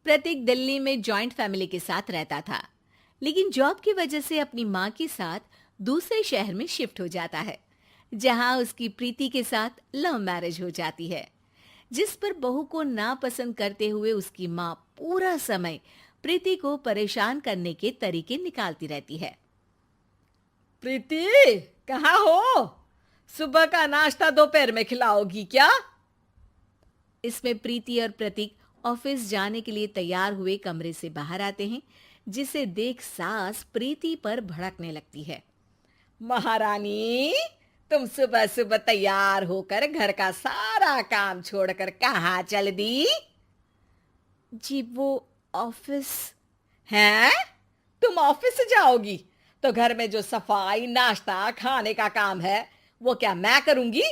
प्रतीक दिल्ली में joint family के साथ रहता था, लेकिन जॉब की वजह से अपनी माँ के साथ दूसरे शहर में शिफ्ट हो जाता है, जहाँ उसकी प्रीति के साथ लव मैरिज हो जाती है, जिस पर बहू को नापसंद करते हुए उसकी माँ पूरा समय प्रीति को परेशान करने के तरीके निकालती रहती है। प्रीति, कहाँ हो? सुबह का नाश्ता दोपहर में खिलाओगी क्या? इसमें प्रीति और प्रतीक ऑफिस जाने के लिए तैयार हुए कमरे से बाहर आते हैं, जिसे देख सास प्रीति पर भड़कने लगती है। महारानी, तुम सुबह सुबह तैयार होकर घर का सारा काम छोड़कर कहाँ चल दी? जी वो ऑफिस। हैं? तुम ऑफिस जाओगी तो घर में जो सफाई, नाश्ता, खाने का काम है वो क्या मैं करूंगी?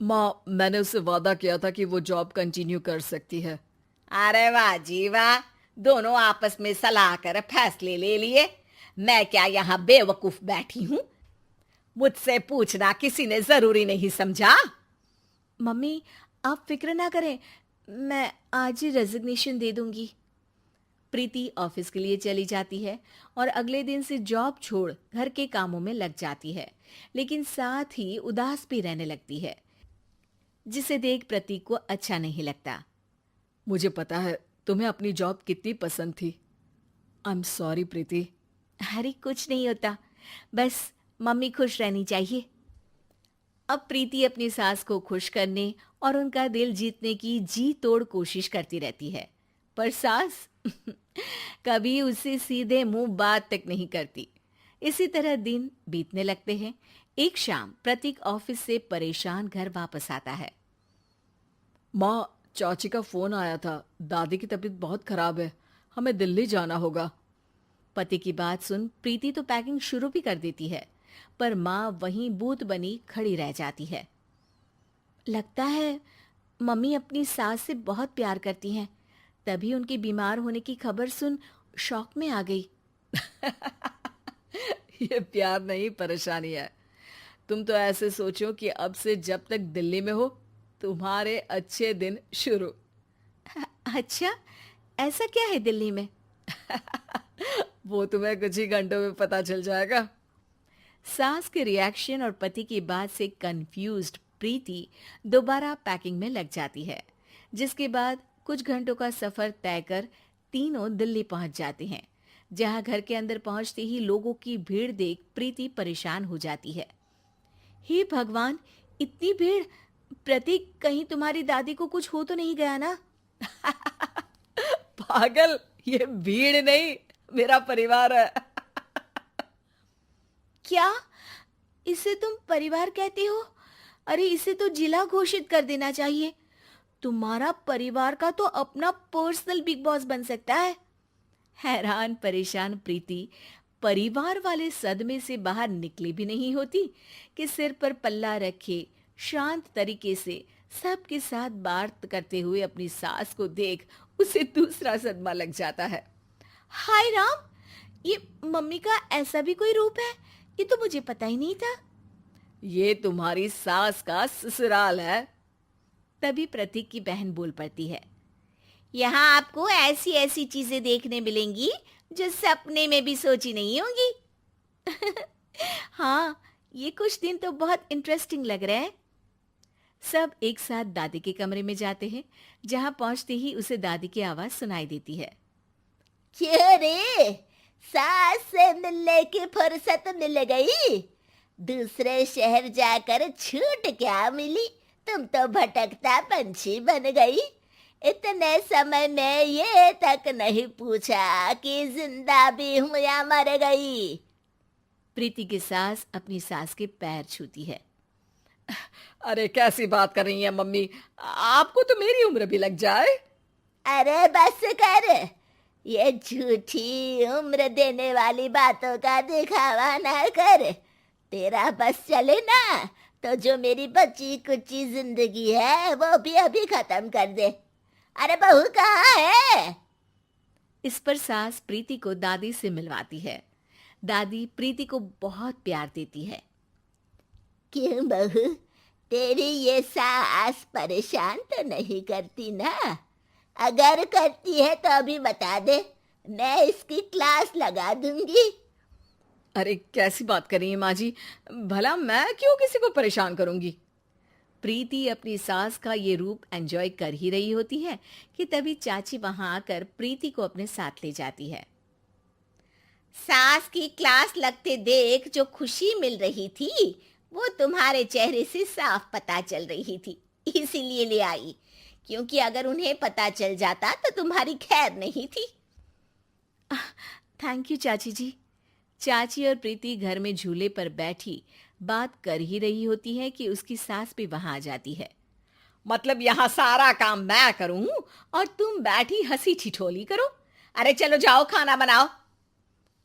माँ, मैंने उससे वादा किया था कि वो जॉब कंटिन्यू कर सकती है। अरे वाह जी वाह, दोनों आपस में सलाह कर फैसले ले लिए। मैं क्या यहाँ बेवकूफ बैठी हूँ? मुझसे पूछना किसी ने जरूरी नहीं समझा? मम्मी, आप फिक्र ना करें, मैं आज ही रेजिग्नेशन दे दूंगी। प्रीति ऑफिस के लिए चली जाती है और अगले दिन से जॉब छोड़ घर के कामों में लग जाती है, लेकिन साथ ही उदास भी रहने लगती है, जिसे देख प्रतीक को अच्छा नहीं लगता। मुझे पता है तुम्हें अपनी जॉब कितनी पसंद थी। आई एम सॉरी प्रीति। अरे कुछ नहीं होता, बस मम्मी खुश रहनी चाहिए। अब प्रीति अपनी सास को खुश करने और उनका दिल जीतने की जी तोड़ कोशिश करती रहती है, पर सास कभी उससे सीधे मुंह बात तक नहीं करती। इसी तरह दिन बीतने लगते हैं। एक शाम प्रतीक ऑफिस से परेशान घर वापस आता है। माँ, चाची का फोन आया था। दादी की तबीयत बहुत खराब है, हमें दिल्ली जाना होगा। पति की बात सुन प्रीति तो पैकिंग शुरू भी कर देती है, पर माँ वहीं बूत बनी खड़ी रह जाती है। लगता है मम्मी अपनी सास से बहुत प्यार करती हैं, तभी उनके बीमार होने की खबर सुन शॉक में आ गई। ये प्यार नहीं, परेशानी है। तुम तो ऐसे सोचो कि अब से जब तक दिल्ली में हो तुम्हारे अच्छे दिन शुरू। अच्छा, ऐसा क्या है दिल्ली में? वो तुम्हें कुछ ही घंटों में पता चल जाएगा। सास के रिएक्शन और पति की बात से कंफ्यूज्ड प्रीति दोबारा पैकिंग में लग जाती है, जिसके बाद कुछ घंटों का सफर तय कर तीनों दिल्ली पहुंच जाते हैं, जहां घर के अंदर पहुंचते ही लोगों की भीड़ देख प्रीति परेशान हो जाती है। हे भगवान, इतनी भीड़! प्रतीक, कहीं तुम्हारी दादी को कुछ हो तो नहीं गया ना? पागल, ये भीड़ नहीं, मेरा परिवार है। क्या? इसे तुम परिवार कहते हो? अरे इसे तो जिला घोषित कर देना चाहिए। तुम्हारा परिवार का तो अपना पर्सनल बिग बॉस बन सकता है। हैरान परेशान प्रीति परिवार वाले सदमे से बाहर निकली भी नहीं होती कि सिर पर पल्ला रखे शांत तरीके से सबके साथ बात करते हुए अपनी सास को देख उसे दूसरा सदमा लग जाता है। हाय राम, ये मम्मी का ऐसा भी कोई रूप है? ये तो मुझे पता ही नहीं था। ये तुम्हारी सास का ससुराल है। तभी प्रतीक की बहन बोल पड़ती है। यहाँ आपको ऐसी ऐसी चीजें देखने मिलेंगी जो सपने में भी सोची नहीं होंगी। हाँ, ये कुछ दिन तो बहुत इंटरेस्टिंग लग रहे हैं। सब एक साथ दादी के कमरे में जाते हैं, जहां पहुंचते ही उसे दादी की आवाज सुनाई देती है। क्यों रे, सास से मिलने की फुर्सत मिल गई? दूसरे शहर जाकर छूट क्या मिली? तुम तो भटकता पंछी बन गई। इतने समय में ये तक नहीं पूछा कि जिंदा भी हूं या मर गई। प्रीति की सास अपनी सास के पैर छूती है। अरे कैसी बात कर रही है मम्मी, आपको तो मेरी उम्र भी लग जाए। अरे बस कर, ये झूठी उम्र देने वाली बातों का दिखावा ना कर। तेरा बस चले ना तो जो मेरी बची कुची जिंदगी है वो भी अभी खत्म कर दे। अरे बहू कहाँ है? इस पर सास प्रीति को दादी से मिलवाती है। दादी प्रीति को बहुत प्यार देती है। क्यों बहू, तेरी ये सास परेशान तो नहीं करती ना? अगर करती है तो अभी बता दे, मैं इसकी क्लास लगा दूंगी। अरे कैसी बात कर रही हैं माँ जी, भला मैं क्यों किसी को परेशान करूंगी। प्रीति अपनी सास का ये रूप एंजॉय कर ही रही होती है कि तभी चाची वहां आकर प्रीति को अपने साथ ले जाती है। सास की क्लास लगते देख जो खुशी मिल रही थी वो तुम्हारे चेहरे से साफ पता चल रही थी, इसीलिए ले आई, क्योंकि अगर उन्हें पता चल जाता तो तुम्हारी खैर नहीं थी। थैंक यू चाची जी। चाची और प्रीति घर में झूले पर बैठी बात कर ही रही होती है कि उसकी सास भी वहां आ जाती है। मतलब यहाँ सारा काम मैं करूं और तुम बैठी हंसी ठिठोली करो? अरे चलो जाओ खाना बनाओ।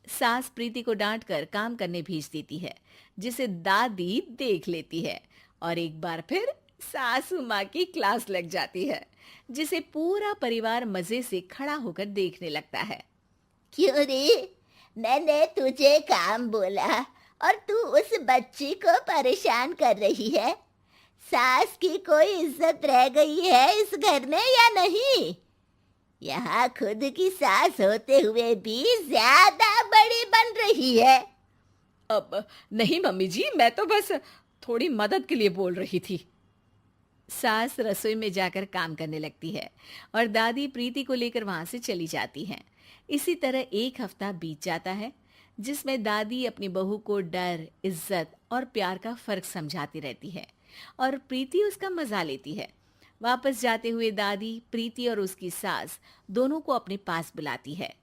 सास प्रीति को डांटकर काम करने भेज देती है, जिसे दादी देख लेती है और एक बार फिर सासू माँ की क्लास लग जाती है, जिसे पूरा परिवार मजे से खड़ा होकर देखने लगता है। क्यों रे, मैंने तुझे काम बोला और तू उस बच्ची को परेशान कर रही है? सास की कोई इज्जत रह गई है इस घर में या नहीं? यहाँ खुद की सास होते हुए भी ज्यादा बड़ी बन रही है। अब नहीं मम्मी जी, मैं तो बस थोड़ी मदद के लिए बोल रही थी। सास रसोई में जाकर काम करने लगती है और दादी प्रीति को लेकर वहां से चली जाती हैं। इसी तरह एक हफ्ता बीत जाता है, जिसमें दादी अपनी बहू को डर, इज्जत और प्यार का फर्क समझाती रहती है और प्रीति उसका मजा लेती है। वापस जाते हुए दादी प्रीति और उसकी सास दोनों को अपने पास बुलाती है।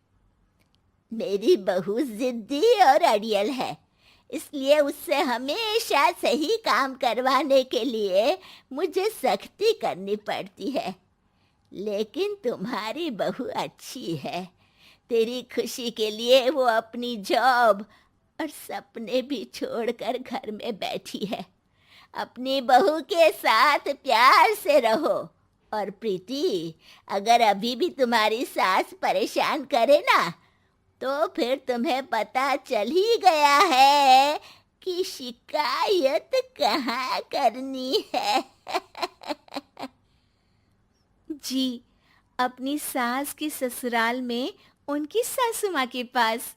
मेरी बहू जिद्दी और अड़ियल है, इसलिए उससे हमेशा सही काम करवाने के लिए मुझे सख्ती करनी पड़ती है। लेकिन तुम्हारी बहू अच्छी है, तेरी खुशी के लिए वो अपनी जॉब और सपने भी छोड़कर घर में बैठी है। अपनी बहू के साथ प्यार से रहो। और प्रीति, अगर अभी भी तुम्हारी सास परेशान करे ना, तो फिर तुम्हें पता चल ही गया है कि शिकायत कहाँ करनी है। जी, अपनी सास के ससुराल में उनकी सासू माँ के पास।